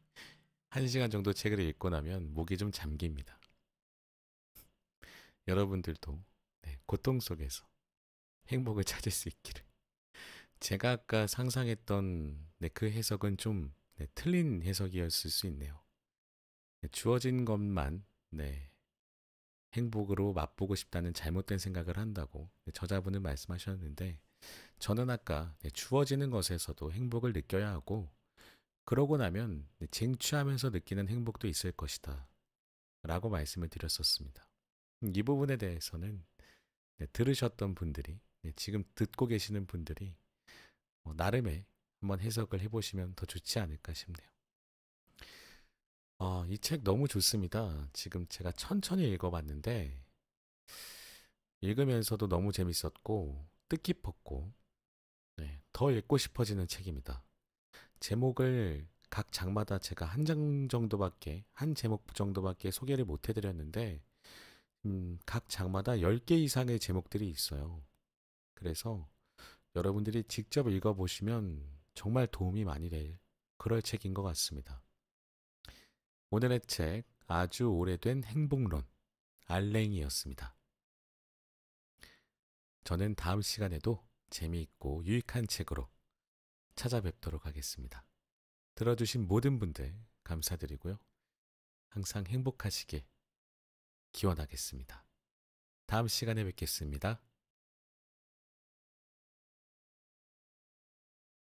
1시간 정도 책을 읽고 나면 목이 좀 잠깁니다. 여러분들도 네, 고통 속에서 행복을 찾을 수 있기를. 제가 아까 상상했던 네, 그 해석은 좀 네, 틀린 해석이었을 수 있네요. 네, 주어진 것만 네, 행복으로 맛보고 싶다는 잘못된 생각을 한다고 네, 저자분은 말씀하셨는데 저는 아까 네, 주어지는 것에서도 행복을 느껴야 하고 그러고 나면 네, 쟁취하면서 느끼는 행복도 있을 것이다 라고 말씀을 드렸었습니다. 이 부분에 대해서는 네, 들으셨던 분들이 지금 듣고 계시는 분들이 나름의 한번 해석을 해보시면 더 좋지 않을까 싶네요. 이 책 너무 좋습니다. 지금 제가 천천히 읽어봤는데 읽으면서도 너무 재밌었고 뜻깊었고 더 읽고 싶어지는 책입니다. 제목을 각 장마다 제가 한 제목 정도밖에 소개를 못 해드렸는데 각 장마다 10개 이상의 제목들이 있어요. 그래서 여러분들이 직접 읽어보시면 정말 도움이 많이 될 그럴 책인 것 같습니다. 오늘의 책 아주 오래된 행복론 알랭이였습니다. 저는 다음 시간에도 재미있고 유익한 책으로 찾아뵙도록 하겠습니다. 들어주신 모든 분들 감사드리고요. 항상 행복하시길 기원하겠습니다. 다음 시간에 뵙겠습니다.